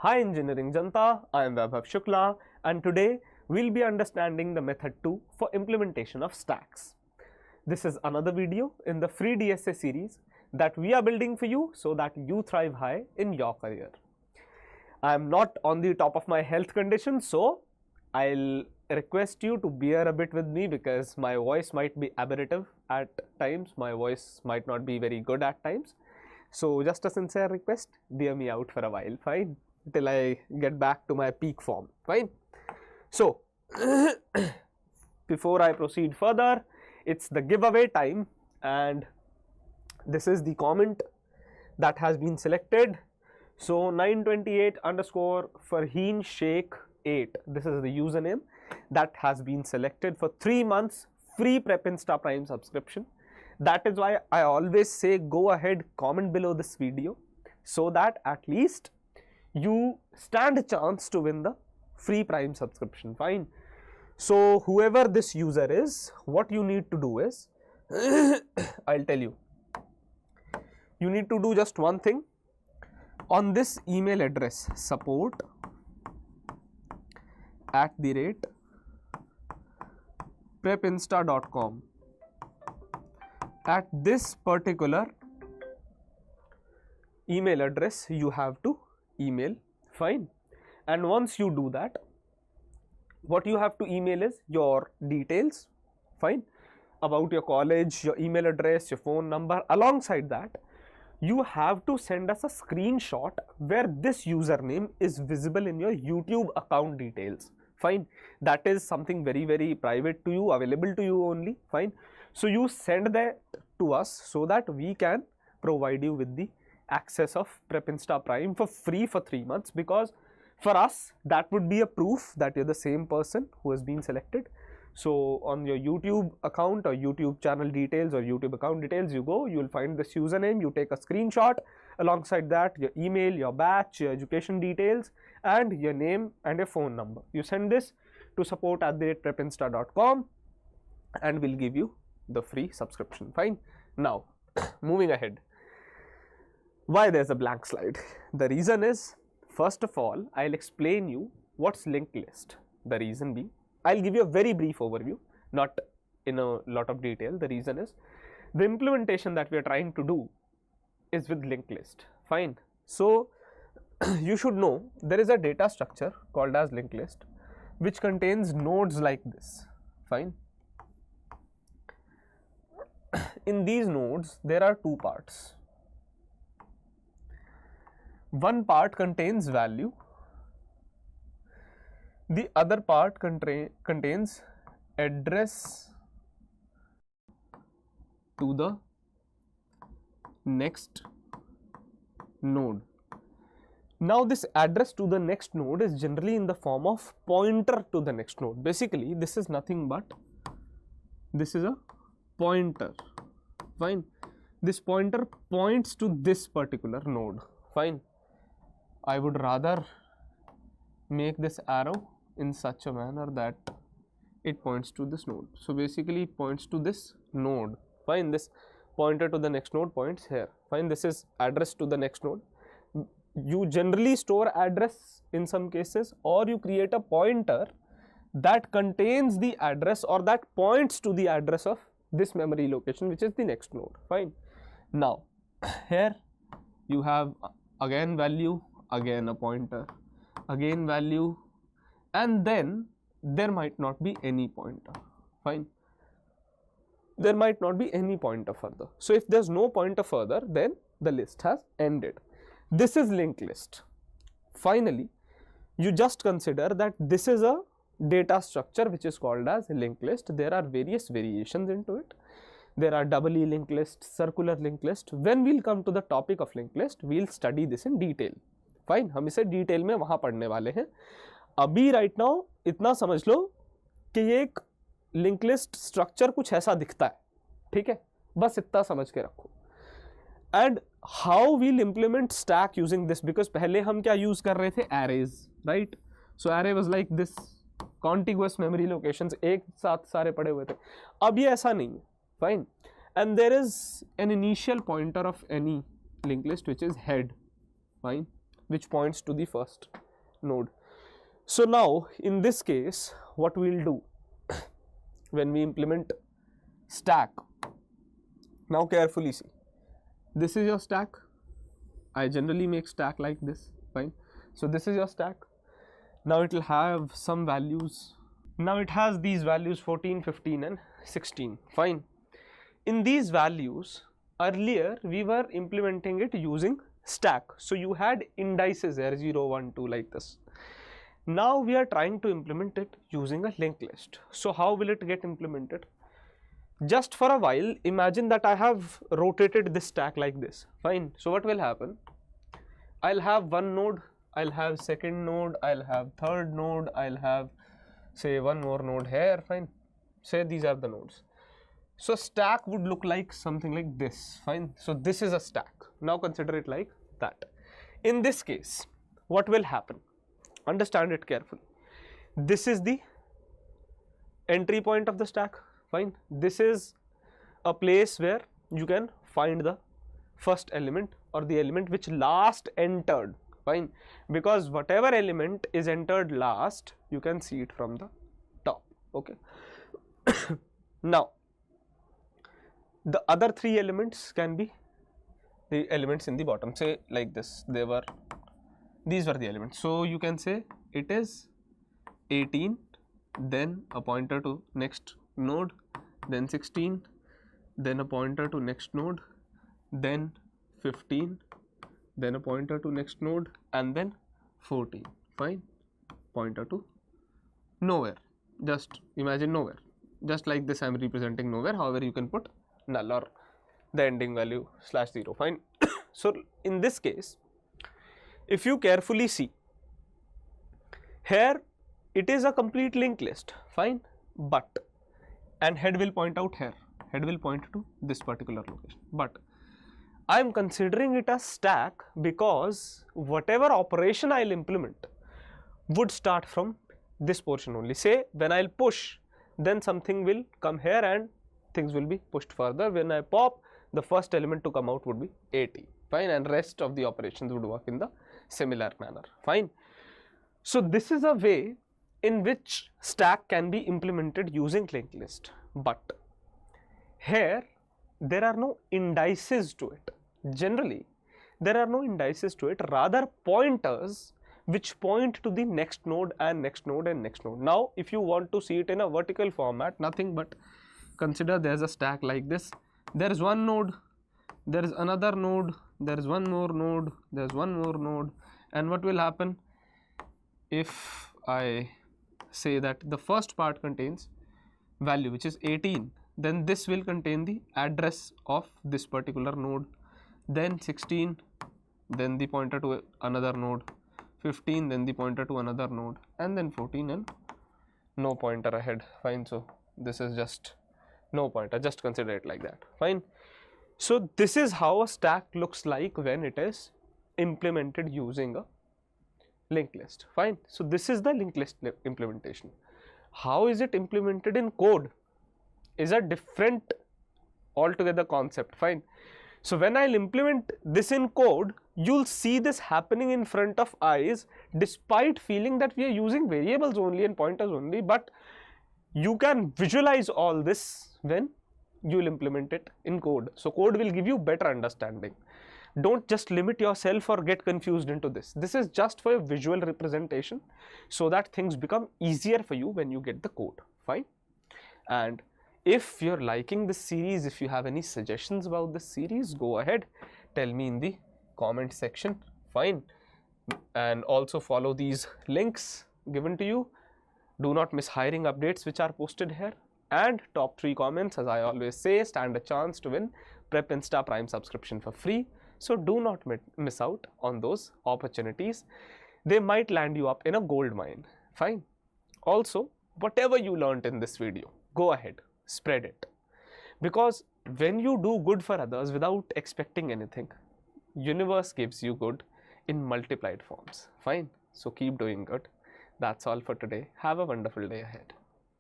Hi Engineering Janta, I am Vaibhav Shukla and today we'll be understanding the method 2 for implementation of stacks. This is another video in the free DSA series that we are building for you so that you thrive high in your career. I am not on the top of my health condition, so I'll request you to bear a bit with me because my voice might be aberrative at times, my voice might not be very good at times. So just a sincere request, bear me out for a while, fine, till I get back to my peak form, fine. So before I proceed further, it's the giveaway time and this is the comment that has been selected. So 928 underscore Farheen Sheikh 8, this is the username that has been selected for 3 months free Prep Insta Prime subscription. That is why I always say go ahead, comment below this video so that at least you stand a chance to win the free Prime subscription, fine. So whoever this user is, what you need to do is, I'll tell you, you need to do just one thing. On this email address support@prepinsta.com, at this particular email address you have to email, fine. And once you do that, what you have to email is your details, fine, about your college, your email address, your phone number. Alongside that, you have to send us a screenshot where this username is visible in your YouTube account details, fine. That is something very private to you, available to you only, fine. So you send that to us so that we can provide you with the access of Prep Insta Prime for free for 3 months, because for us that would be a proof that you're the same person who has been selected. So on your YouTube account or YouTube channel details or YouTube account details, you go, you will find this username, you take a screenshot, alongside that your email, your batch, your education details and your name and your phone number. You send this to support@prepinsta.com and we'll give you the free subscription, fine. Now moving ahead, why there's a blank slide? The reason is, first of all, I'll explain you what's linked list. The reason being, I'll give you a very brief overview, not in a lot of detail. The reason is, the implementation that we are trying to do is with linked list, fine. So you should know there is a data structure called as linked list which contains nodes like this, fine. In these nodes there are two parts. One part contains value, the other part contains address to the next node. Now this address to the next node is generally in the form of pointer to the next node. Basically this is nothing but, this is a pointer, fine. This pointer points to this particular node, fine. I would rather make this arrow in such a manner that it points to this node. So basically it points to this node, fine. This pointer to the next node points here, fine. This is address to the next node. You generally store address in some cases, or you create a pointer that contains the address or that points to the address of this memory location, which is the next node, fine. Now here you have again value, again a pointer, again value, and then there might not be any pointer, fine. There might not be any pointer further. So if there's no pointer further, then the list has ended. This is linked list. Finally, you just consider that this is a data structure which is called as linked list. There are various variations into it. There are double E linked list, circular linked list. When we'll come to the topic of linked list, we'll study this in detail, fine. हम इसे detail में वहां पढ़ने वाले हैं. अभी right now इतना समझ लो कि ये एक लिंक लिस्ट स्ट्रक्चर कुछ ऐसा दिखता है, ठीक है, बस इतना समझ के रखो. And how we'll implement stack using this, because पहले हम क्या यूज कर रहे थे, arrays, right. So array was like this, contiguous memory locations एक साथ सारे पड़े हुए थे. अब ये ऐसा नहीं है, fine. And there is an initial pointer of any link list which is head, fine. which points to the first node. So now in this case, what we'll do when we implement stack, now carefully see, this is your stack. I generally make stack like this, fine. So this is your stack. Now it will have some values. Now it has these values 14, 15 and 16, fine. In these values, earlier we were implementing it using stack. So you had indices there, 0, 1, 2 like this. Now we are trying to implement it using a linked list. So how will it get implemented? Just for a while, imagine that I have rotated this stack like this, fine. So what will happen? I'll have one node, I'll have second node, I'll have third node, I'll have say one more node here, fine. Say these are the nodes. So stack would look like something like this, fine. So this is a stack. Now consider it like that. In this case, what will happen? Understand it carefully. This is the entry point of the stack, fine. This is a place where you can find the first element or the element which last entered, fine, because whatever element is entered last, you can see it from the top, okay. Now the other three elements can be the elements in the bottom, say like this, these were the elements. So you can say it is 18, then a pointer to next node, then 16, then a pointer to next node, then 15, then a pointer to next node, and then 14, fine, pointer to nowhere. Just imagine nowhere. Just like this I am representing nowhere, however you can put null or the ending value /0, fine. So in this case, if you carefully see, here it is a complete linked list, fine, but, and head will point out here, head will point to this particular location, but I am considering it as stack because whatever operation I will implement would start from this portion only. Say when I will push, then something will come here and things will be pushed further. When I pop, the first element to come out would be 80, fine, and rest of the operations would work in the similar manner, fine. So this is a way in which stack can be implemented using linked list, but here there are no indices to it. Generally there are no indices to it, rather pointers which point to the next node and next node and next node. Now if you want to see it in a vertical format, nothing but consider there is a stack like this. There is one node, there is another node, there is one more node, there is one more node, and what will happen if I say that the first part contains value which is 18, then this will contain the address of this particular node, then 16, then the pointer to another node, 15, then the pointer to another node, and then 14 and no pointer ahead, fine. So this is just no pointer, just consider it like that, fine. So this is how a stack looks like when it is implemented using a linked list, fine. So this is the linked list implementation. How is it implemented in code is a different altogether concept, fine. So when I'll implement this in code, you'll see this happening in front of eyes, despite feeling that we are using variables only and pointers only, but you can visualize all this when you'll implement it in code. So code will give you better understanding. Don't just limit yourself or get confused into this. This is just for a visual representation so that things become easier for you when you get the code, fine. And if you're liking this series, if you have any suggestions about this series, go ahead, tell me in the comment section, fine. And also follow these links given to you. Do not miss hiring updates which are posted here, and top 3 comments, as I always say, stand a chance to win Prep Insta Prime subscription for free. So do not miss out on those opportunities. They might land you up in a gold mine, fine. Also, whatever you learnt in this video, go ahead, spread it, because when you do good for others without expecting anything, universe gives you good in multiplied forms, fine. So keep doing good. That's all for today. Have a wonderful day ahead.